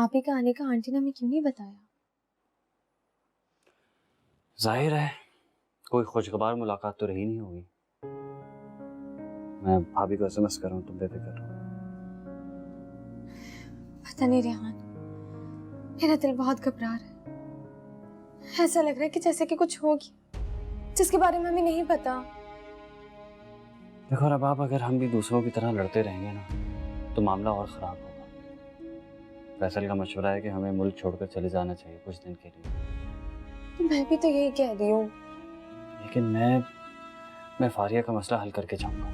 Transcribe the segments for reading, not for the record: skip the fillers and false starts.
भाभी का आने का आंटी ने हमें क्यों नहीं बताया? जाहिर है कोई खुशगवार मुलाकात तो रही नहीं होगी। मैं भाभी को एसएमएस कर रहा हूँ, तुम बेफिक्र रहो। पता नहीं रेहान, मेरा दिल बहुत घबरा रहा है। ऐसा लग रहा है कि जैसे कि कुछ हो गया जिसके बारे में हमें नहीं पता। देखो रबाब, अगर हम भी दूसरों की तरह लड़ते रहेंगे ना तो मामला और ख़राब होगा। फैसल का मशवरा है कि हमें मुल्क छोड़कर चले जाना चाहिए कुछ दिन के लिए। तो मैं भी तो यही कह रही हूँ। लेकिन मैं फारिया का मसला हल करके जाऊंगा।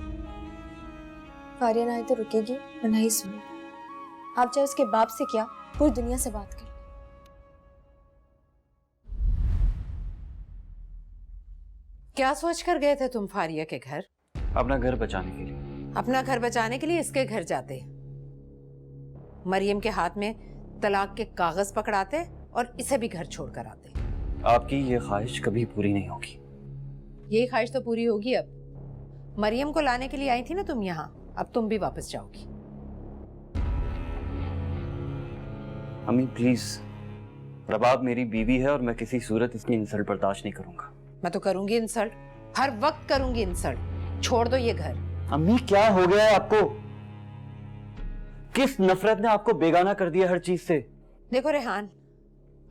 फारिया ना आए तो रुकेगी और ना ही सुनी। आप चाहे उसके बाप से क्या पूरी दुनिया से बात कर। क्या सोच कर गए थे तुम फारिया के घर? अपना घर बचाने के लिए। अपना घर बचाने के लिए इसके घर जाते, मरियम के हाथ में तलाक के कागज पकड़ाते और इसे भी घर छोड़कर आते। आपकी ये ख्वाहिश कभी पूरी नहीं होगी। यही ख्वाहिश तो पूरी होगी अब। मरियम को लाने के लिए आई थी ना तुम यहाँ, अब तुम भी वापस जाओगी। अम्मी प्लीज, रबाब मेरी बीवी है और मैं किसी सूरत इसकी इंसल्ट बर्दाश्त नहीं करूंगा। मैं तो करूंगी इंसल्ट, हर वक्त करूंगी इंसल्ट। छोड़ दो ये घर। अम्मी क्या हो गया है आपको? किस नफरत ने आपको बेगाना कर दिया हर चीज से? देखो रेहान,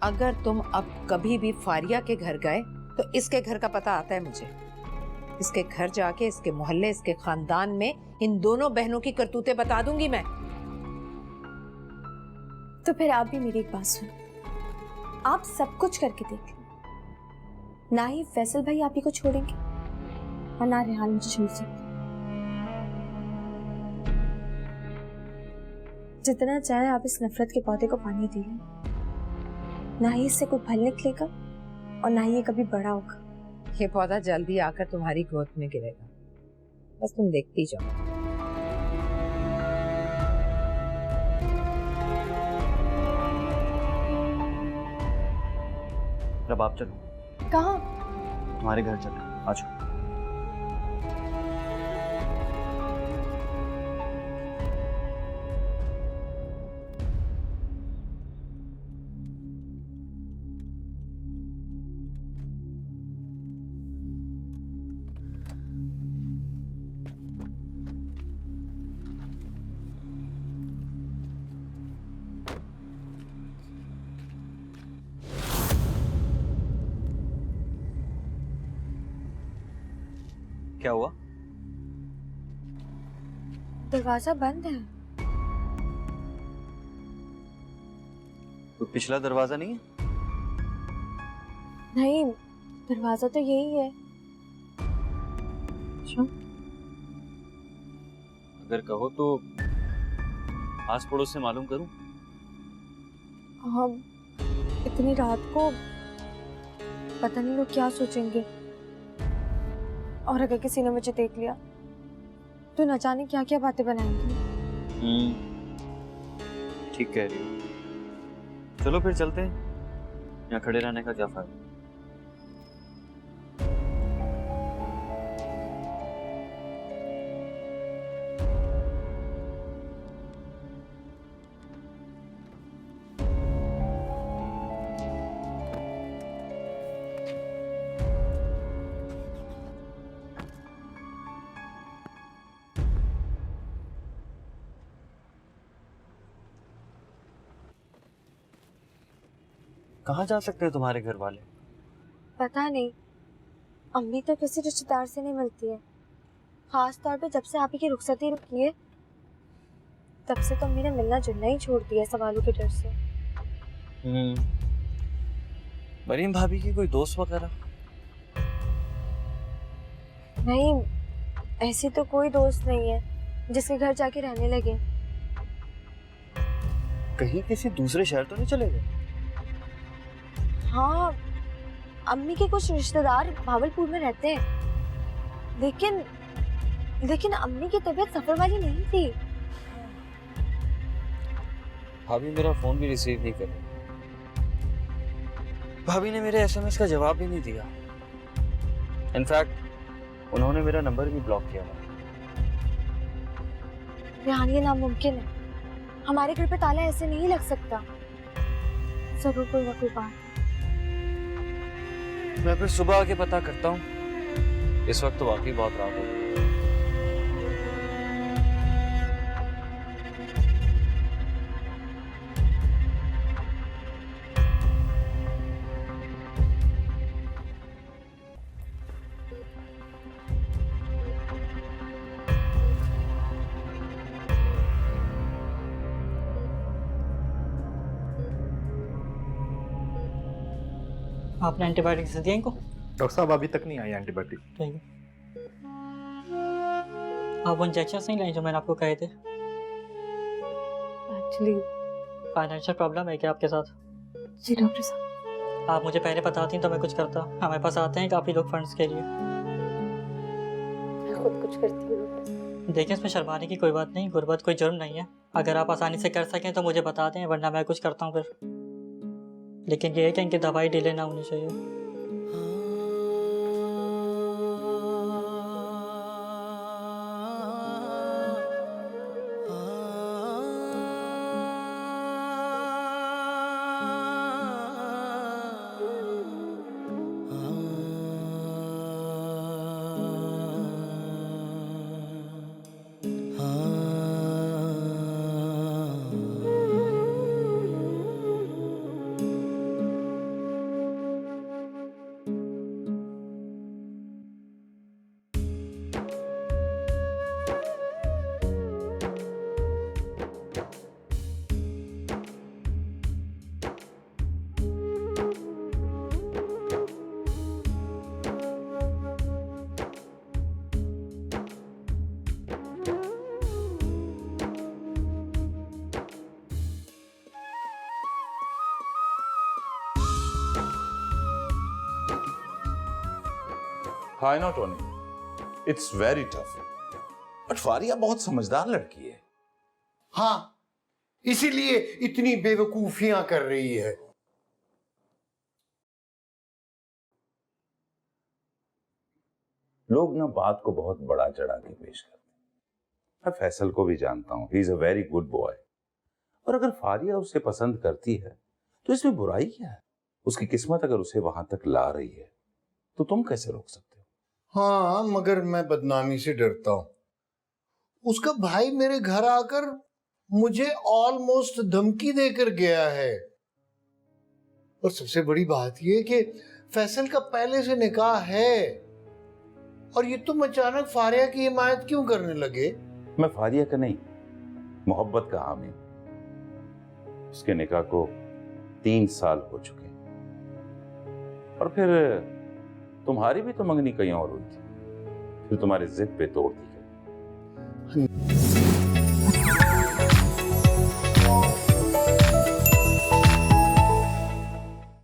अगर तुम अब कभी भी फारिया के घर गए तो इसके घर का पता आता है मुझे। इसके घर जाके इसके मोहल्ले, इसके खानदान में इन दोनों बहनों की करतूतें बता दूंगी मैं। तो फिर आप भी मेरी एक बात सुनो। आप सब कुछ करके देख लो, ना ही फैसल भाई आप ही को छोड़ेंगे और ना रेहान मुझे छोड़ सकते। जितना चाहे आप इस नफरत के पौधे को पानी दे लें, ना ही इससे कोई फल निकलेगा और ना ही ये कभी बड़ा होगा। ये पौधा जल्दी आकर तुम्हारी गोद में गिरेगा, बस तुम देखती जाओ। रबाब चलो। कहाँ? तुम्हारे घर चलो, आ जाओ। क्या हुआ? दरवाजा बंद है। तो पिछला दरवाजा नहीं है? नहीं, दरवाजा तो यही है। अच्छा, अगर कहो तो आस पड़ोस से मालूम करूं। अब इतनी रात को पता नहीं लोग क्या सोचेंगे, और अगर किसी ने मुझे देख लिया तो न जाने क्या क्या बातें बनाएंगे। ठीक कह रही हो। चलो फिर चलते हैं, यहाँ खड़े रहने का क्या फायदा। कहाँ जा सकते हैं तुम्हारे घर वाले? पता नहीं, अम्मी तो किसी रिश्तेदार से नहीं मिलती है। खास तौर पे जब से आप ही की रुखसती रुकी है तब से तो अम्मी ने मिलना जुलना ही छोड़ दिया सवालों के डर से। मरीम भाभी की कोई दोस्त वगैरह? नहीं, ऐसी तो कोई दोस्त नहीं है जिसके घर जाके रहने लगे। कहीं किसी दूसरे शहर तो नहीं चले गए? हाँ, अम्मी के कुछ रिश्तेदार भावलपुर में रहते हैं, लेकिन अम्मी की तबीयत सफर वाली नहीं थी। भाभी मेरा फोन भी रिसीव नहीं कर रही। भाभी ने मेरे एसएमएस का जवाब भी नहीं दिया। इनफैक्ट उन्होंने मेरा नंबर भी ब्लॉक किया हुआ। रेहान, ये नामुमकिन है। हमारे घर पे ताला ऐसे नहीं लग सकता। जरूर कोई ना कोई बात। मैं फिर सुबह आके पता करता हूँ। इस वक्त तो वाकई बहुत रात हो गई। आपने एंटीबायोटिक्स दिया इनको? डॉक्टर साहब अभी तक नहीं आई एंटीबायोटिक। ठीक है। आप वो इंजेक्शन नहीं लाए जो मैंने आपको कहे थे? एक्चुअली फाइनेंशियल प्रॉब्लम है क्या आपके साथ? जी डॉक्टर साहब। आप मुझे पहले बताती तो मैं कुछ करता। हमारे पास आते हैं काफ़ी लोग फंड्स के लिए। मैं खुद कुछ करती हूँ डॉक्टर साहब। देखिए इसमें शर्माने की कोई बात नहीं, गुर्बत कोई जुर्म नहीं है। अगर आप आसानी से कर सकें तो मुझे बता दें, वरना मैं कुछ करता हूँ फिर। लेकिन ये है कि इनकी दवाई डिले ना होनी चाहिए। I know, Tony. It's very tough. But Faria बहुत समझदार लड़की है। हाँ, इसीलिए इतनी बेवकूफियां कर रही है। लोग ना बात को बहुत बड़ा चढ़ा के पेश करते हैं। मैं फैसल को भी जानता हूँ, he is a very good boy. और अगर फारिया उसे पसंद करती है तो इसमें बुराई क्या है? उसकी किस्मत अगर उसे वहां तक ला रही है तो तुम कैसे रोक सकते हो? हाँ, मगर मैं बदनामी से डरता हूं। उसका भाई मेरे घर आकर मुझे ऑलमोस्ट धमकी देकर गया है। और सबसे बड़ी बात यह कि फैसल का पहले से निकाह है, और ये तुम अचानक फारिया की हिमायत क्यों करने लगे? मैं फारिया का नहीं, मोहब्बत का हामी हूं। उसके निकाह को 3 साल हो चुके हैं। और फिर तुम्हारी भी तो मंगनी कहीं और हुई थी, फिर तुम्हारे जिद पे तोड़ दी गई।